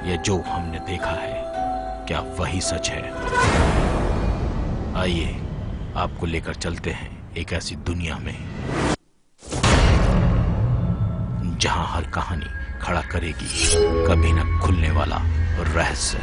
ये जो हमने देखा है क्या वही सच है? आइए आपको लेकर चलते हैं एक ऐसी दुनिया में जहां हर कहानी खड़ा करेगी कभी न खुलने वाला रहस्य।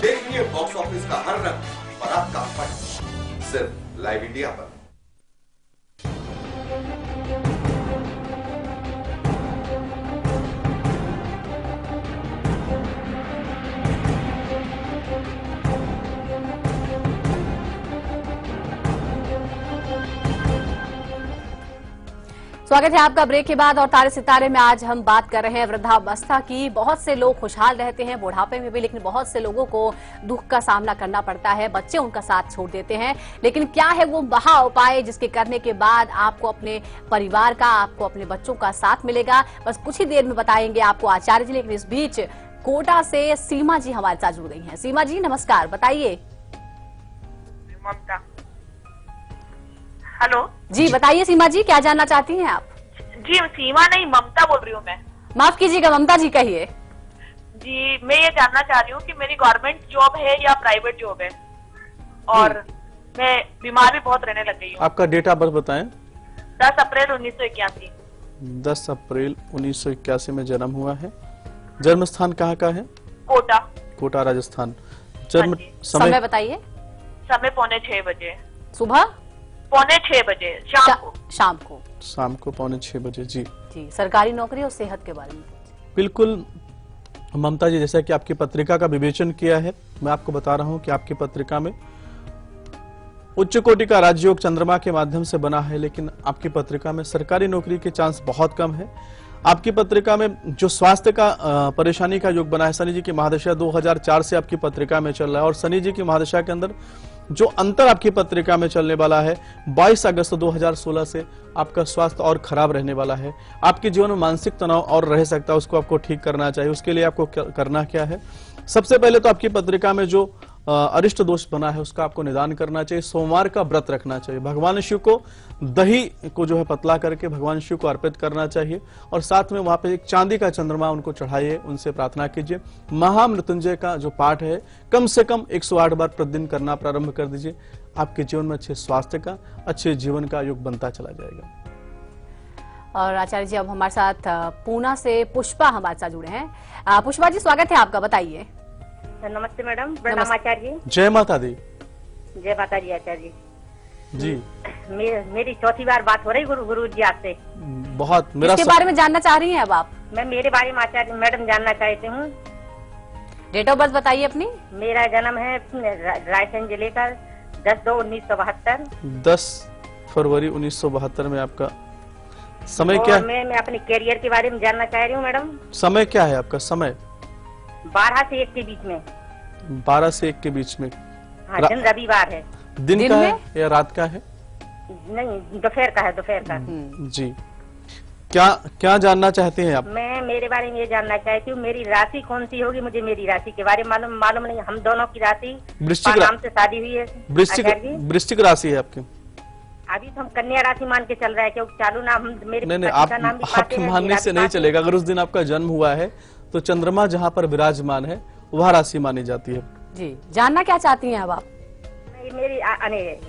देखिए बॉक्स ऑफिस का हर रंग और आपका फन सिर्फ लाइव इंडिया पर। स्वागत है आपका ब्रेक के बाद। और तारे सितारे में आज हम बात कर रहे हैं वृद्धावस्था की। बहुत से लोग खुशहाल रहते हैं बुढ़ापे में भी, लेकिन बहुत से लोगों को दुख का सामना करना पड़ता है। बच्चे उनका साथ छोड़ देते हैं। लेकिन क्या है वो महा उपाय जिसके करने के बाद आपको अपने परिवार का, आपको अपने बच्चों का साथ मिलेगा? बस कुछ ही देर में बताएंगे आपको आचार्य जी। लेकिन इस बीच कोटा से सीमा जी हमारे साथ जुड़ गई हैं। सीमा जी नमस्कार, बताइए। हेलो जी बताइए सीमा जी, क्या जानना चाहती हैं आप? जी सीमा नहीं, ममता बोल रही हूँ मैं। माफ कीजिएगा, ममता जी कहिए। जी मैं ये जानना चाह रही हूँ कि मेरी गवर्नमेंट जॉब है या प्राइवेट जॉब है, और मैं बीमार भी बहुत रहने लग गई हूँ। आपका डेट ऑफ बर्थ बताएं। 10 अप्रैल 1981। 10 अप्रैल 1981 में जन्म हुआ है। जन्म स्थान कहाँ का है? कोटा। कोटा राजस्थान। जन्म समय बताइए। समय 5:45 बजे सुबह, 5:45 बजे शाम को। शाम को 5:45 बजे। जी जी। सरकारी नौकरी और सेहत के बारे में बिल्कुल ममता जी, जैसा कि आपकी पत्रिका का विवेचन किया है, मैं आपको बता रहा हूं कि आपकी पत्रिका में उच्च कोटि का राजयोग चंद्रमा के माध्यम से बना है, लेकिन आपकी पत्रिका में सरकारी नौकरी के चांस बहुत कम है। आपकी पत्रिका में जो स्वास्थ्य का परेशानी का योग बना है, शनि जी की महादशा 2004 से आपकी पत्रिका में चल रहा है, और शनि जी की महादशा के अंदर जो अंतर आपकी पत्रिका में चलने वाला है 22 अगस्त 2016 से आपका स्वास्थ्य और खराब रहने वाला है। आपके जीवन में मानसिक तनाव और रह सकता है, उसको आपको ठीक करना चाहिए। उसके लिए आपको करना क्या है? सबसे पहले तो आपकी पत्रिका में जो अरिष्ट दोष बना है उसका आपको निदान करना चाहिए। सोमवार का व्रत रखना चाहिए। भगवान शिव को दही को जो है पतला करके भगवान शिव को अर्पित करना चाहिए, और साथ में वहां पे एक चांदी का चंद्रमा उनको चढ़ाइए, उनसे प्रार्थना कीजिए। महामृत्युंजय का जो पाठ है कम से कम 108 बार प्रतिदिन करना प्रारंभ कर दीजिए। आपके जीवन में अच्छे स्वास्थ्य का, अच्छे जीवन का योग बनता चला जाएगा। और आचार्य जी अब हमारे साथ पूना से पुष्पा हमारे साथ जुड़े हैं। पुष्पा जी स्वागत है आपका, बताइए। नमस्ते मैडम, प्रणाम आचार्य जी। जय माता दी। जय माता जी आचार्य जी। मेरी चौथी बार बात हो रही गुरु जी आपसे। बहुत मेरा इसके बारे में जानना चाह रही हैं अब आप? मैं मेरे बारे में आचार्य मैडम जानना चाहती हूँ। डेट ऑफ बर्थ बताइए अपनी। मेरा जन्म है रायसेन जिले का 10/2/1972। 10 फरवरी 1972 में आपका समय क्या है? मैं अपने करियर के बारे में जानना चाह रही हूँ मैडम। समय क्या है आपका? समय 12 से 1 के बीच में। 12 से 1 के बीच में। हाँ, दिन रविवार है। दिन का है या रात का है? नहीं, दोपहर का है, दोपहर का। जी। क्या जानना चाहते हैं आप? मैं मेरे बारे में ये जानना चाहती हूँ, मेरी राशि कौन सी होगी? मुझे मेरी राशि के बारे में मालूम नहीं। हम दोनों की राशि वृश्चिक नाम से शादी हुई है। वृश्चिक राशि है आपकी। अभी तो हम कन्या राशि मान के चल रहा है, क्योंकि चालू नाम मेरे नहीं, आपके मानने से नहीं चलेगा। अगर उस दिन आपका जन्म हुआ है तो चंद्रमा जहाँ पर विराजमान है वह राशि मानी जाती है। जी। जानना क्या चाहती हैं अब आप? मेरी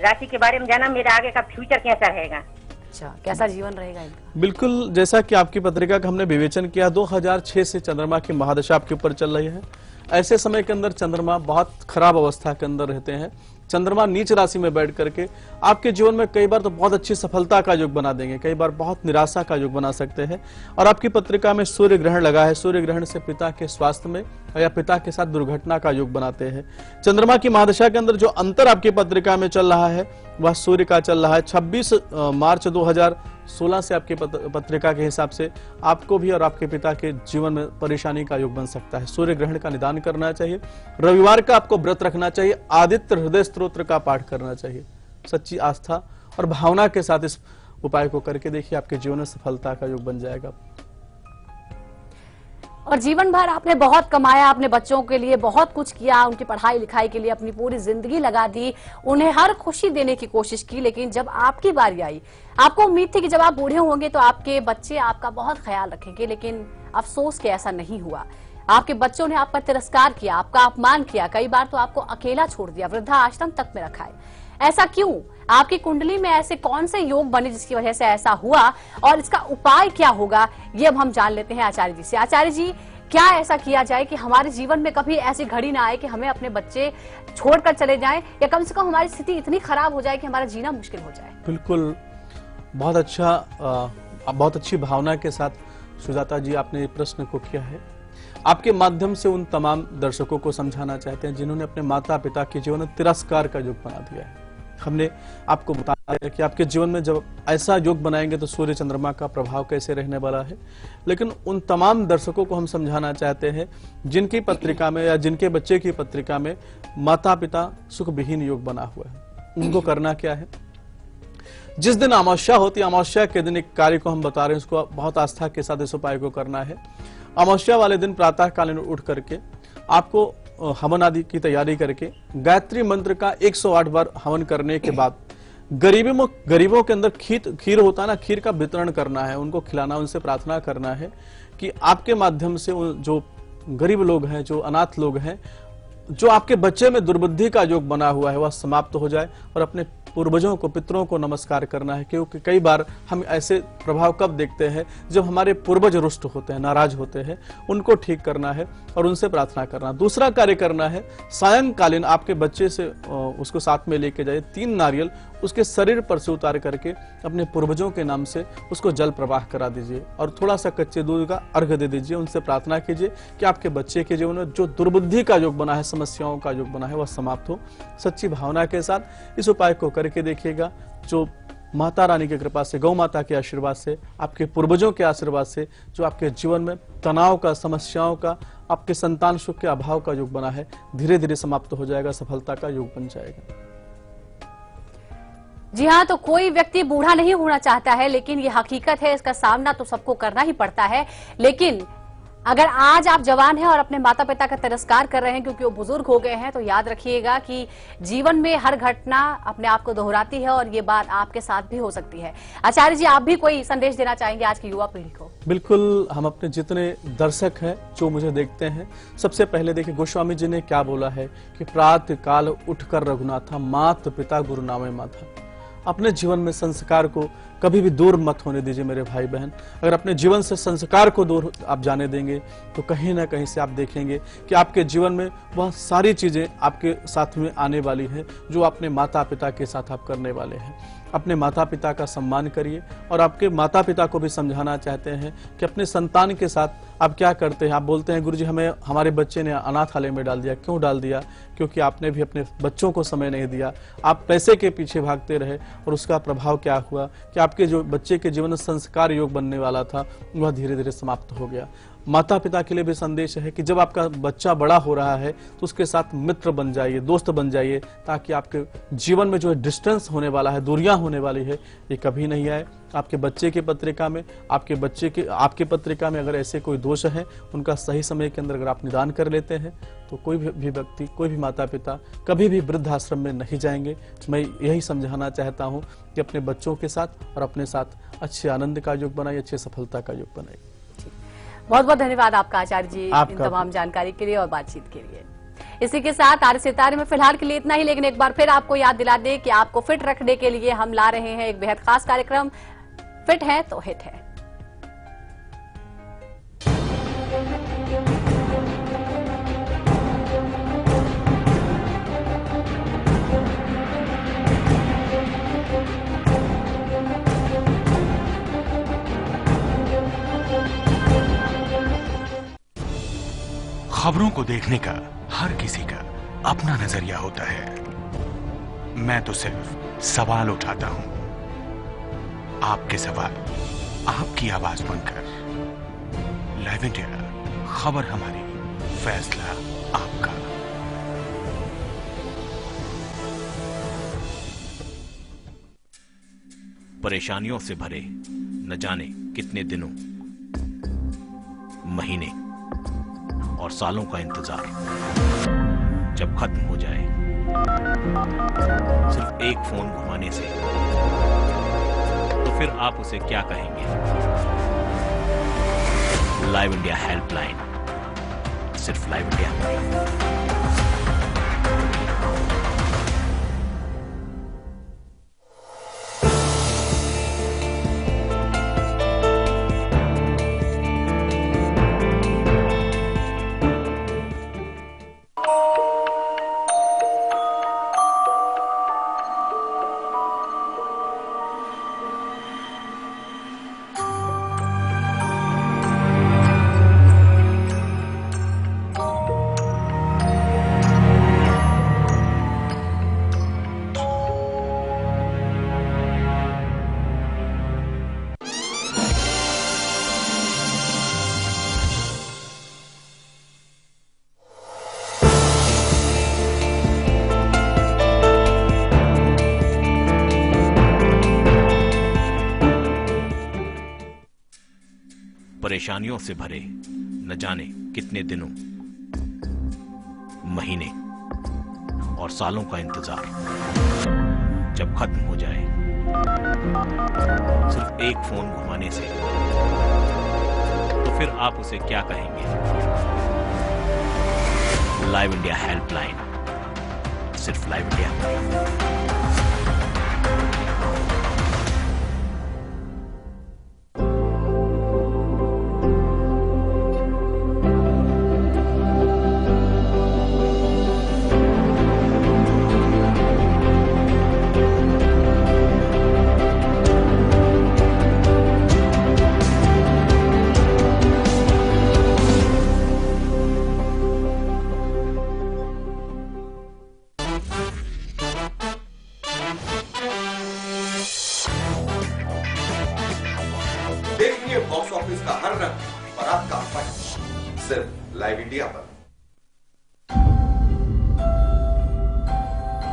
राशि के बारे में जाना, मेरे आगे का फ्यूचर कैसा रहेगा? अच्छा, कैसा जीवन रहेगा इनका? बिल्कुल, जैसा कि आपकी पत्रिका का हमने विवेचन किया, 2006 से चंद्रमा की महादशा आपके ऊपर चल रही है। ऐसे समय के अंदर चंद्रमा बहुत खराब अवस्था के अंदर रहते हैं। चंद्रमा नीच राशि में बैठ करके आपके जीवन में कई बार तो बहुत अच्छी सफलता का योग बना देंगे, कई बार बहुत निराशा का योग बना सकते हैं। और आपकी पत्रिका में सूर्य ग्रहण लगा है, सूर्य ग्रहण से पिता के स्वास्थ्य में या पिता के साथ दुर्घटना का योग बनाते हैं। चंद्रमा की महादशा के अंदर जो अंतर आपकी पत्रिका में चल रहा है वह सूर्य का चल रहा है। 26 मार्च 2016 से आपकी पत्रिका के हिसाब से आपको भी और आपके पिता के जीवन में परेशानी का योग बन सकता है। सूर्य ग्रहण का निदान करना चाहिए, रविवार का आपको व्रत रखना चाहिए, आदित्य हृदय स्तोत्र का पाठ करना चाहिए। सच्ची आस्था और भावना के साथ इस उपाय को करके देखिए, आपके जीवन में सफलता का योग बन जाएगा। और जीवन भर आपने बहुत कमाया, अपने बच्चों के लिए बहुत कुछ किया, उनकी पढ़ाई लिखाई के लिए अपनी पूरी जिंदगी लगा दी, उन्हें हर खुशी देने की कोशिश की, लेकिन जब आपकी बारी आई, आपको उम्मीद थी कि जब आप बूढ़े होंगे तो आपके बच्चे आपका बहुत ख्याल रखेंगे, लेकिन अफसोस कि ऐसा नहीं हुआ। आपके बच्चों ने आपका तिरस्कार किया, आपका अपमान किया, कई बार तो आपको अकेला छोड़ दिया, वृद्धाश्रम तक में रखा है। ऐसा क्यों? आपकी कुंडली में ऐसे कौन से योग बने जिसकी वजह से ऐसा हुआ, और इसका उपाय क्या होगा, ये अब हम जान लेते हैं आचार्य जी से। आचार्य जी, क्या ऐसा किया जाए कि हमारे जीवन में कभी ऐसी घड़ी ना आए कि हमें अपने बच्चे छोड़कर चले जाएं, या कम से कम हमारी स्थिति इतनी खराब हो जाए कि हमारा जीना मुश्किल हो जाए? बिल्कुल, बहुत अच्छा, बहुत अच्छी भावना के साथ सुजाता जी आपने ये प्रश्न को किया है। आपके माध्यम से उन तमाम दर्शकों को समझाना चाहते हैं जिन्होंने अपने माता पिता के जीवन में तिरस्कार का योग बना दिया है। हमने आपको बताया कि आपके जीवन में जब ऐसा योग बनाएंगे तो सूर्य चंद्रमा का प्रभाव कैसे रहने वाला है, लेकिन उन तमाम दर्शकों को हम समझाना चाहते हैं जिनकी पत्रिका में या जिनके बच्चे की पत्रिका में माता पिता सुख विहीन योग बना हुआ है। उनको करना क्या है? जिस दिन अमावस्या होती है, अमावस्या के दिन एक कार्य को हम बता रहे हैं, उसको बहुत आस्था के साथ इस उपाय को करना है। अमावस्या वाले दिन प्रातः कालीन उठ करके आपको हवन आदि की तैयारी करके गायत्री मंत्र का 108 बार हवन करने के बाद गरीबों के अंदर खीर होता है ना, खीर का वितरण करना है, उनको खिलाना, उनसे प्रार्थना करना है कि आपके माध्यम से जो गरीब लोग हैं, जो अनाथ लोग हैं, जो आपके बच्चे में दुर्बुद्धि का योग बना हुआ है वह समाप्त हो जाए, और अपने पूर्वजों को, पितरों को नमस्कार करना है। क्योंकि कई बार हम ऐसे प्रभाव कब देखते हैं जब हमारे पूर्वज रुष्ट होते हैं, नाराज होते हैं, उनको ठीक करना है और उनसे प्रार्थना करना। दूसरा कार्य करना है, सायंकालीन आपके बच्चे से उसको साथ में लेके जाइए, 3 नारियल उसके शरीर पर से उतार करके अपने पूर्वजों के नाम से उसको जल प्रवाह करा दीजिए और थोड़ा सा कच्चे दूध का अर्घ्य दे दीजिए। उनसे प्रार्थना कीजिए कि आपके बच्चे के जीवन में जो दुर्बुद्धि का योग बना है, समस्याओं का योग बना है, वह समाप्त हो। सच्ची भावना के साथ इस उपाय को करके देखिएगा। जो माता रानी की कृपा से, गौ माता के आशीर्वाद से, आपके पूर्वजों के आशीर्वाद से जो आपके जीवन में तनाव का, समस्याओं का, आपके संतान सुख के अभाव का योग बना है, धीरे धीरे समाप्त हो जाएगा, सफलता का योग बन जाएगा। जी हाँ, तो कोई व्यक्ति बूढ़ा नहीं होना चाहता है, लेकिन ये हकीकत है, इसका सामना तो सबको करना ही पड़ता है। लेकिन अगर आज आप जवान हैं और अपने माता पिता का तिरस्कार कर रहे हैं क्योंकि वो बुजुर्ग हो गए हैं, तो याद रखिएगा कि जीवन में हर घटना अपने आप को दोहराती है और ये बात आपके साथ भी हो सकती है। आचार्य जी, आप भी कोई संदेश देना चाहेंगे आज की युवा पीढ़ी को? बिल्कुल, हम अपने जितने दर्शक हैं जो मुझे देखते हैं, सबसे पहले देखिए गोस्वामी जी ने क्या बोला है कि प्रातः काल उठकर रघुनाथा, मात पिता गुरु नामे माथा। अपने जीवन में संस्कार को कभी भी दूर मत होने दीजिए मेरे भाई बहन। अगर अपने जीवन से संस्कार को दूर आप जाने देंगे तो कहीं ना कहीं से आप देखेंगे कि आपके जीवन में वह सारी चीजें आपके साथ में आने वाली है जो अपने माता पिता के साथ आप करने वाले हैं। अपने माता पिता का सम्मान करिए और आपके माता पिता को भी समझाना चाहते हैं कि अपने संतान के साथ आप क्या करते हैं। आप बोलते हैं गुरुजी हमें हमारे बच्चे ने अनाथालय में डाल दिया। क्यों डाल दिया? क्योंकि आपने भी अपने बच्चों को समय नहीं दिया, आप पैसे के पीछे भागते रहे और उसका प्रभाव क्या हुआ कि आपके जो बच्चे के जीवन में संस्कार योग बनने वाला था वह धीरे धीरे समाप्त हो गया। माता पिता के लिए भी संदेश है कि जब आपका बच्चा बड़ा हो रहा है तो उसके साथ मित्र बन जाइए, दोस्त बन जाइए, ताकि आपके जीवन में जो डिस्टेंस होने वाला है, दूरियां होने वाली है, ये कभी नहीं आए। आपके बच्चे की पत्रिका में, आपकी पत्रिका में अगर ऐसे कोई दोष है, उनका सही समय के अंदर अगर आप निदान कर लेते हैं तो कोई भी व्यक्ति, कोई भी माता पिता कभी भी वृद्धाश्रम में नहीं जाएंगे। मैं यही समझाना चाहता हूँ कि अपने बच्चों के साथ और अपने साथ अच्छे आनंद का योग बनाइए, अच्छे सफलता का योग बनाइए। बहुत बहुत धन्यवाद आपका आचार्य जी इन तमाम जानकारी के लिए और बातचीत के लिए। इसी के साथ तारे सितारे में फिलहाल के लिए इतना ही, लेकिन एक बार फिर आपको याद दिला दें कि आपको फिट रखने के लिए हम ला रहे हैं एक बेहद खास कार्यक्रम, फिट है तो हिट है। खबरों को देखने का हर किसी का अपना नजरिया होता है। मैं तो सिर्फ सवाल उठाता हूं, आपके सवाल आपकी आवाज बनकर। लाइव इंडिया, खबर हमारी, फैसला आपका। परेशानियों से भरे न जाने कितने दिनों, महीने और सालों का इंतजार जब खत्म हो जाए सिर्फ एक फोन घुमाने से, तो फिर आप उसे क्या कहेंगे? लाइव इंडिया हेल्पलाइन, सिर्फ लाइव इंडिया हमारी। परेशानियों से भरे न जाने कितने दिनों, महीने और सालों का इंतजार जब खत्म हो जाए सिर्फ एक फोन घुमाने से, तो फिर आप उसे क्या कहेंगे? लाइव इंडिया हेल्पलाइन, सिर्फ लाइव इंडिया हमारी। देखिए बॉक्स ऑफिस का हर रंग, बारात का फन, सिर्फ लाइव इंडिया पर।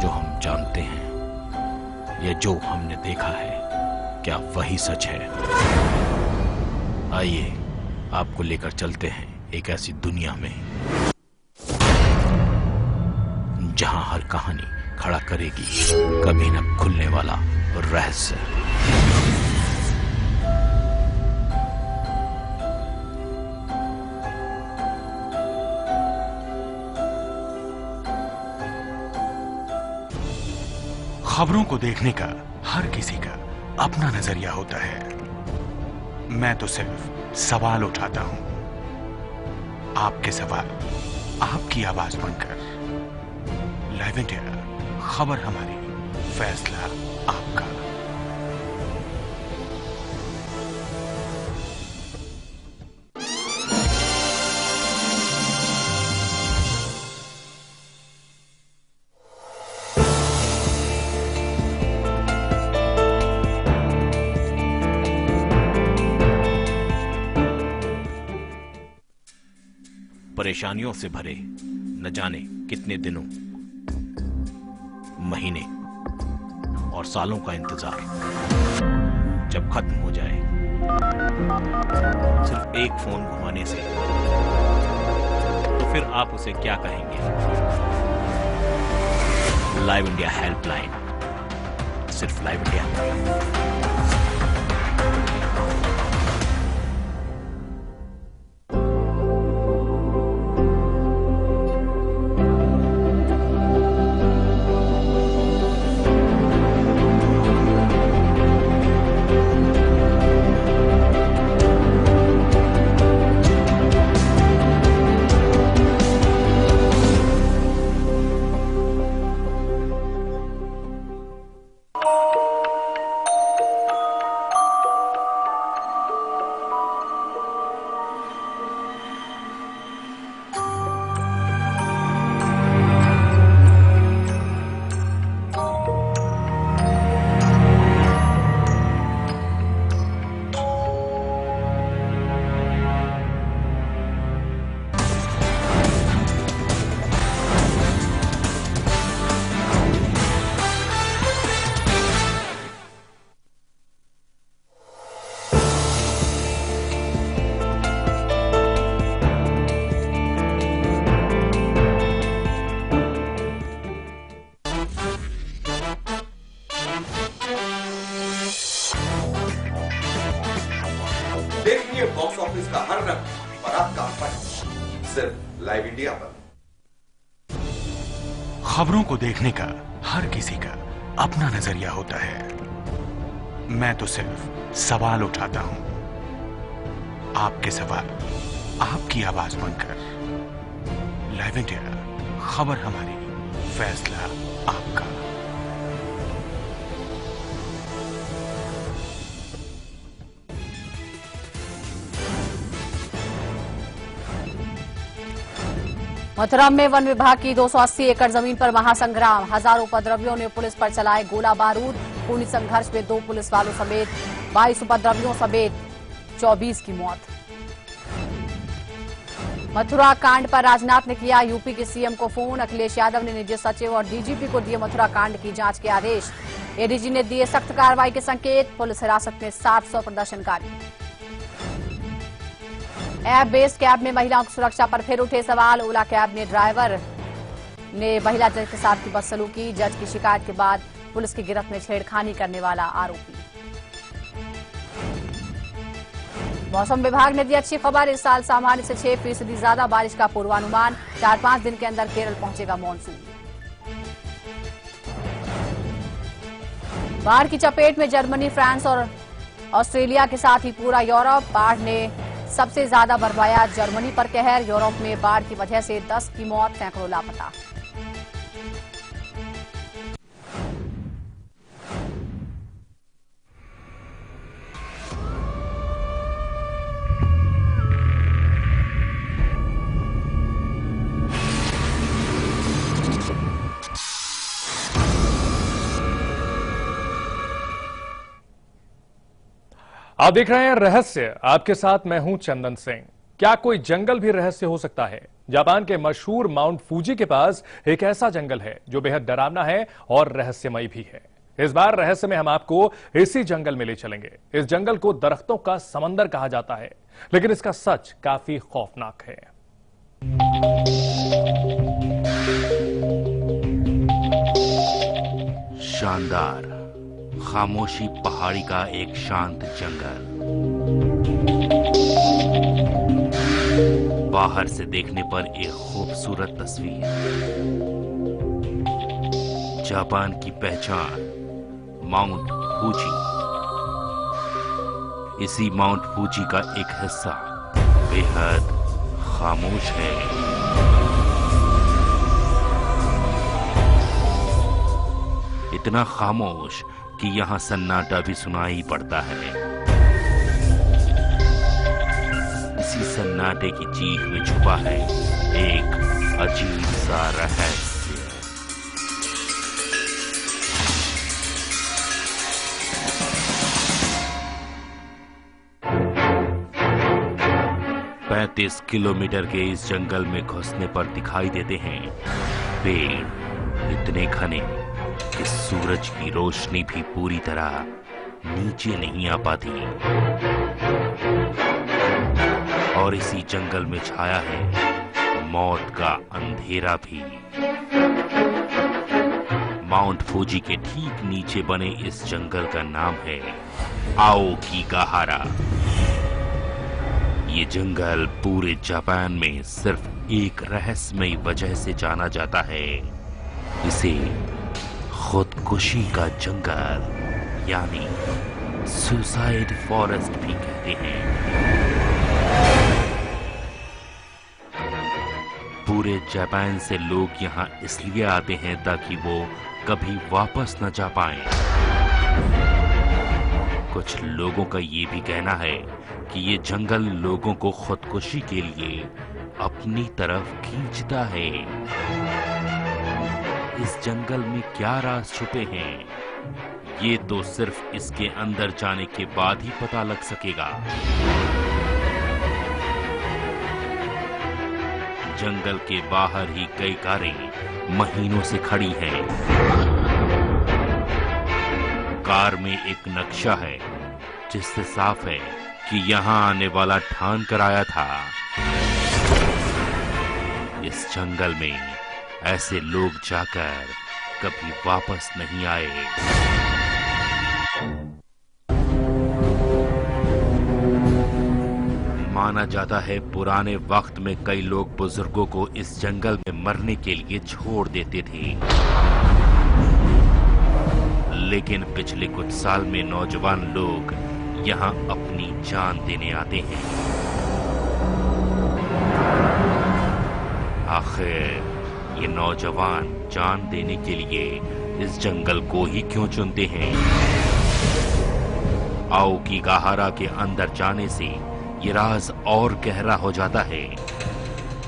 जो हम जानते हैं या जो हमने देखा है, क्या वही सच है? आइए आपको लेकर चलते हैं एक ऐसी दुनिया में जहां हर कहानी खड़ा करेगी कभी न खुलने वाला रहस्य। खबरों को देखने का हर किसी का अपना नजरिया होता है। मैं तो सिर्फ सवाल उठाता हूं, आपके सवाल आपकी आवाज बनकर। लाइव इंडिया, खबर हमारी, फैसला आपका। परेशानियों से भरे न जाने कितने दिनों, महीने और सालों का इंतजार जब खत्म हो जाए सिर्फ एक फोन घुमाने से, तो फिर आप उसे क्या कहेंगे? लाइव इंडिया हेल्पलाइन, सिर्फ लाइव इंडिया हमारी। देखिए बॉक्स ऑफिस का हर रंग और आपका फन सिर्फ लाइव इंडिया पर। खबरों को देखने का हर किसी का अपना नजरिया होता है। मैं तो सिर्फ सवाल उठाता हूं। आपके सवाल आपकी आवाज बनकर। लाइव इंडिया, खबर हमारी, फैसला आपका। मथुरा में वन विभाग की 280 एकड़ जमीन पर महासंग्राम। हजारों उपद्रवियों ने पुलिस पर चलाए गोला बारूद। खूनी संघर्ष में 2 पुलिस वालों समेत 22 उपद्रवियों समेत 24 की मौत। मथुरा कांड पर राजनाथ ने किया यूपी के सीएम को फोन। अखिलेश यादव ने निजी सचिव और डीजीपी को दिए मथुरा कांड की जांच के आदेश। एडीजी ने दिए सख्त कार्रवाई के संकेत। पुलिस हिरासत में 700 प्रदर्शनकारी। ऐप बेस्ड कैब में महिलाओं की सुरक्षा पर फिर उठे सवाल। ओला कैब ने ड्राइवर ने महिला जज के साथ की बदसलूकी। जज की शिकायत के बाद पुलिस की गिरफ्त में छेड़खानी करने वाला आरोपी। मौसम विभाग ने दी अच्छी खबर। इस साल सामान्य से 6% ज्यादा बारिश का पूर्वानुमान। 4-5 दिन के अंदर केरल पहुंचेगा मॉनसून। बाढ़ की चपेट में जर्मनी, फ्रांस और ऑस्ट्रेलिया के साथ ही पूरा यूरोप। बाढ़ ने सबसे ज्यादा बरपाया जर्मनी पर कहर। यूरोप में बाढ़ की वजह से 10 की मौत, सैकड़ों लापता। आप देख रहे हैं रहस्य। आपके साथ मैं हूं चंदन सिंह। क्या कोई जंगल भी रहस्य हो सकता है? जापान के मशहूर माउंट फूजी के पास एक ऐसा जंगल है जो बेहद डरावना है और रहस्यमय भी है। इस बार रहस्य में हम आपको इसी जंगल में ले चलेंगे। इस जंगल को दरख्तों का समंदर कहा जाता है, लेकिन इसका सच काफी खौफनाक है। शानदार खामोशी पहाड़ी का एक शांत जंगल। बाहर से देखने पर एक खूबसूरत तस्वीर। जापान की पहचान माउंट फूजी। इसी माउंट फूजी का एक हिस्सा बेहद खामोश है। इतना खामोश कि यहां सन्नाटा भी सुनाई पड़ता है। इसी सन्नाटे की चीख में छुपा है एक अजीब सा रहस्य। पैंतीस किलोमीटर के इस जंगल में घुसने पर दिखाई देते हैं पेड़ इतने घने कि सूरज की रोशनी भी पूरी तरह नीचे नहीं आ पाती। और इसी जंगल में छाया है मौत का अंधेरा भी। माउंट फूजी के ठीक नीचे बने इस जंगल का नाम है आओकीगाहारा। ये जंगल पूरे जापान में सिर्फ एक रहस्यमयी वजह से जाना जाता है। इसे खुदकुशी का जंगल यानी सुसाइड फॉरेस्ट भी कहते हैं। पूरे जापान से लोग यहाँ इसलिए आते हैं ताकि वो कभी वापस न जा पाएं। कुछ लोगों का ये भी कहना है कि ये जंगल लोगों को खुदकुशी के लिए अपनी तरफ खींचता है। इस जंगल में क्या राज छुपे हैं, ये तो सिर्फ इसके अंदर जाने के बाद ही पता लग सकेगा। जंगल के बाहर ही कई कारें महीनों से खड़ी हैं। कार में एक नक्शा है जिससे साफ है कि यहां आने वाला ठान कर आया था। इस जंगल में ऐसे लोग जाकर कभी वापस नहीं आए। माना जाता है पुराने वक्त में कई लोग बुजुर्गों को इस जंगल में मरने के लिए छोड़ देते थे, लेकिन पिछले कुछ साल में नौजवान लोग यहाँ अपनी जान देने आते हैं। आखिर ये नौजवान जान देने के लिए इस जंगल को ही क्यों चुनते हैं? आओकीगाहारा के अंदर जाने से ये राज और गहरा हो जाता है।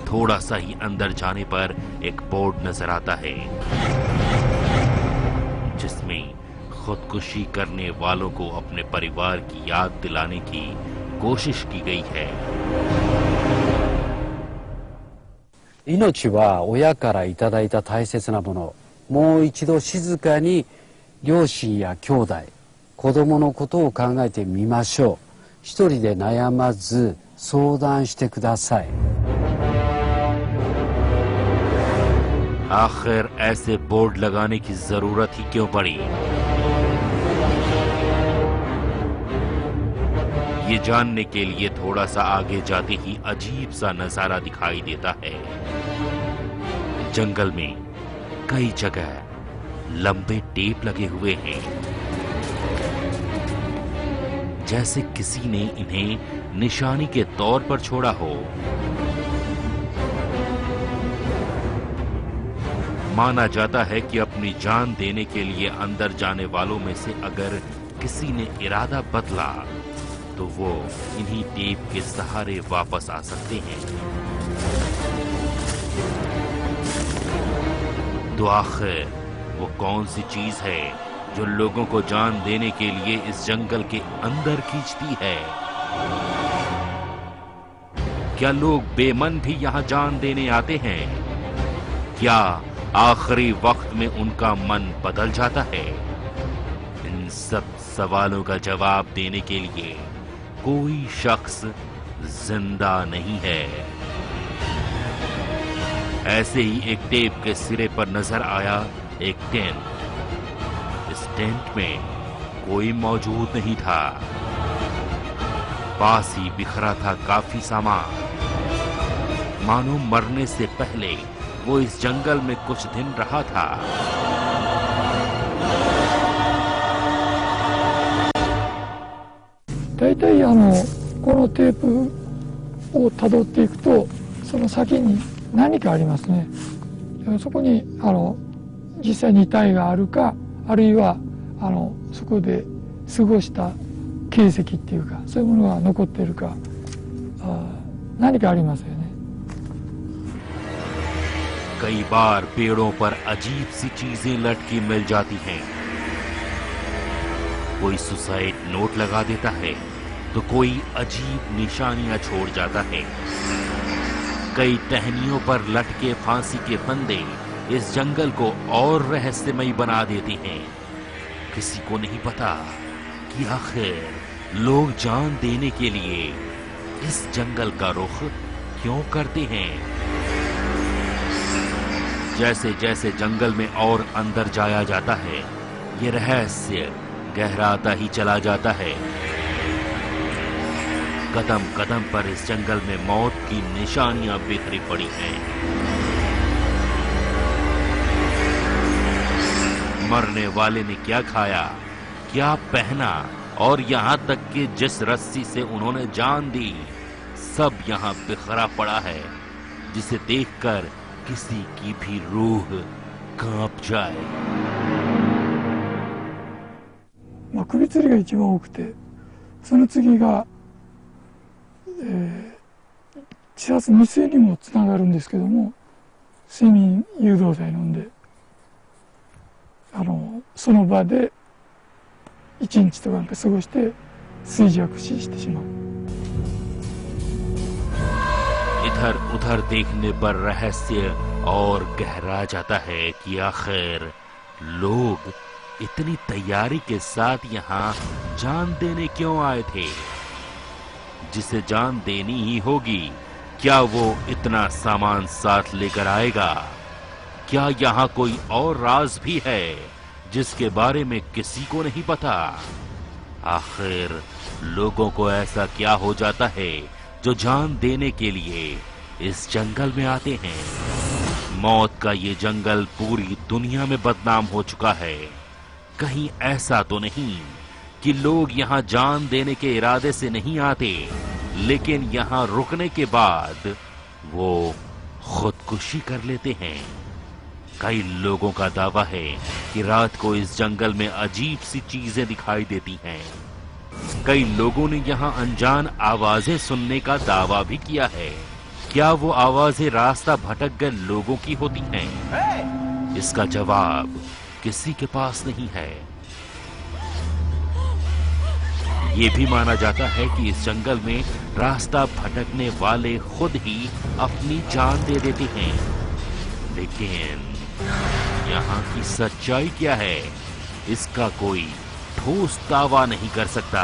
थोड़ा सा ही अंदर जाने पर एक बोर्ड नजर आता है जिसमें खुदकुशी करने वालों को अपने परिवार की याद दिलाने की कोशिश की गई है। 命は親からいただいた大切なもの。もう一度静かに両親や兄弟、子供のことを考えてみましょう。一人で悩まず相談してください。 आखिर ऐसे बोर्ड लगाने की जरूरत ही क्यों पड़ी? ये जानने के लिए थोड़ा सा आगे जाते ही अजीब सा नजारा दिखाई देता है। जंगल में कई जगह लंबे टेप लगे हुए हैं, जैसे किसी ने इन्हें निशानी के तौर पर छोड़ा हो। माना जाता है कि अपनी जान देने के लिए अंदर जाने वालों में से अगर किसी ने इरादा बदला तो वो इन्हीं टेप के सहारे वापस आ सकते हैं। तो आखिर वो कौन सी चीज है जो लोगों को जान देने के लिए इस जंगल के अंदर खींचती है? क्या लोग बेमन भी यहाँ जान देने आते हैं? क्या आखिरी वक्त में उनका मन बदल जाता है? इन सब सवालों का जवाब देने के लिए कोई शख्स जिंदा नहीं है। ऐसे ही एक टेप के सिरे पर नजर आया एक टेंट। इस टेंट में कोई मौजूद नहीं था। पास ही बिखरा था काफी सामान। मानो मरने से पहले वो इस जंगल में कुछ दिन रहा था।大体このテープをたどっていくとその先に何かありますね。そこに実際に遺体があるか、あるいはそこで過ごした形跡っていうか、そういうものが残っているか、何かありますよね。 कई बार पेड़ों पर अजीब सी चीजें लटकी मिल जाती हैं। कोई सुसाइड नोट लगा देता है तो कोई अजीब निशानियां छोड़ जाता है। कई टहनियों पर लटके फांसी के फंदे इस जंगल को और रहस्यमयी बना देते हैं। किसी को नहीं पता कि आखिर लोग जान देने के लिए इस जंगल का रुख क्यों करते हैं। जैसे जैसे जंगल में और अंदर जाया जाता है, ये रहस्य गहराता ही चला जाता है। कदम कदम पर इस जंगल में मौत की निशानियां बिखरी पड़ी हैं। मरने वाले ने क्या खाया, क्या पहना और यहाँ तक कि जिस रस्सी से उन्होंने जान दी, सब यहाँ बिखरा पड़ा है, जिसे देखकर किसी की भी रूह कांप जाए। 首吊りが一番多くて、その次が、自殺未遂にもつながるんですけども、睡眠誘導剤飲んで、その場で1日とかなんか過ごして衰弱死してしまう。 इधर उधर देखने पर रहस्य और गहरा जाता है कि आखिर लोग इतनी तैयारी के साथ यहाँ जान देने क्यों आए थे। जिसे जान देनी ही होगी, क्या वो इतना सामान साथ लेकर आएगा? क्या यहाँ कोई और राज भी है जिसके बारे में किसी को नहीं पता? आखिर लोगों को ऐसा क्या हो जाता है जो जान देने के लिए इस जंगल में आते हैं। मौत का ये जंगल पूरी दुनिया में बदनाम हो चुका है। कहीं ऐसा तो नहीं कि लोग यहाँ जान देने के इरादे से नहीं आते, लेकिन यहाँ रुकने के बाद वो खुदकुशी कर लेते हैं। कई लोगों का दावा है कि रात को इस जंगल में अजीब सी चीजें दिखाई देती हैं। कई लोगों ने यहाँ अनजान आवाजें सुनने का दावा भी किया है। क्या वो आवाजें रास्ता भटक गए लोगों की होती हैं? इसका जवाब किसी के पास नहीं है। ये भी माना जाता है कि इस जंगल में रास्ता भटकने वाले खुद ही अपनी जान दे देते हैं। लेकिन यहाँ की सच्चाई क्या है, इसका कोई ठोस दावा नहीं कर सकता।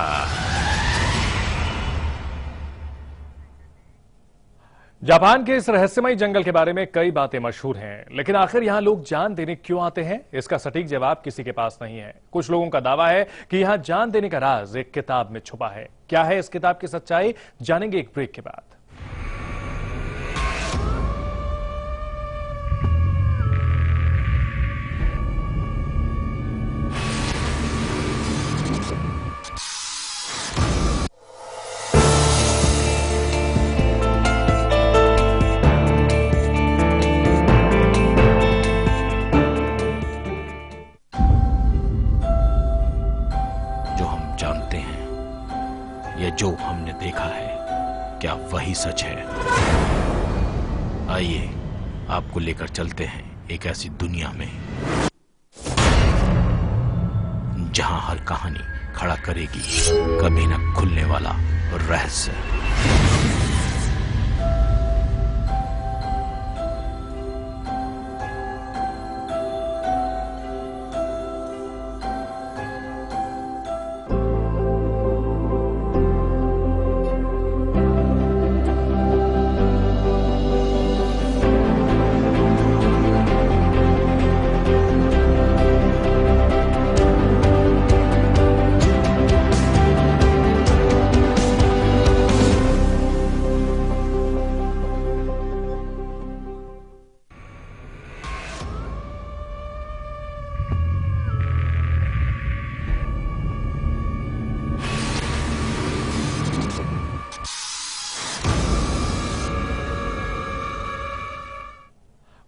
जापान के इस रहस्यमय जंगल के बारे में कई बातें मशहूर हैं, लेकिन आखिर यहां लोग जान देने क्यों आते हैं, इसका सटीक जवाब किसी के पास नहीं है। कुछ लोगों का दावा है कि यहां जान देने का राज एक किताब में छुपा है। क्या है इस किताब की सच्चाई, जानेंगे एक ब्रेक के बाद। जो हमने देखा है, क्या वही सच है? आइए आपको लेकर चलते हैं एक ऐसी दुनिया में जहां हर कहानी खड़ा करेगी कभी न खुलने वाला रहस्य।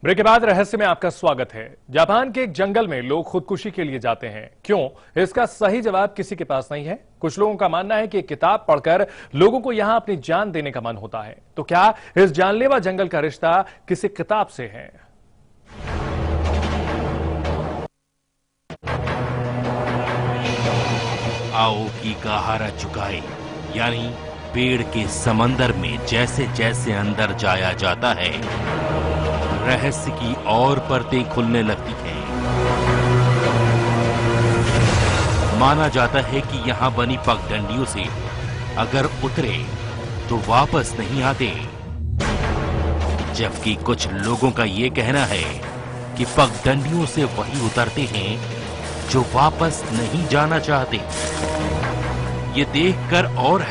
ब्रेक के बाद रहस्य में आपका स्वागत है। जापान के एक जंगल में लोग खुदकुशी के लिए जाते हैं, क्यों? इसका सही जवाब किसी के पास नहीं है। कुछ लोगों का मानना है कि एक किताब पढ़कर लोगों को यहां अपनी जान देने का मन होता है। तो क्या इस जानलेवा जंगल का रिश्ता किसी किताब से है? आओकी गाहारा चुकाई, यानी पेड़ के समंदर में जैसे जैसे अंदर जाया जाता है, रहस्य की और परतें खुलने लगती हैं। माना जाता है कि यहां बनी पगडंडियों से अगर उतरे तो वापस नहीं आते, जबकि कुछ लोगों का यह कहना है कि पगडंडियों से वही उतरते हैं जो वापस नहीं जाना चाहते। ये देखकर और है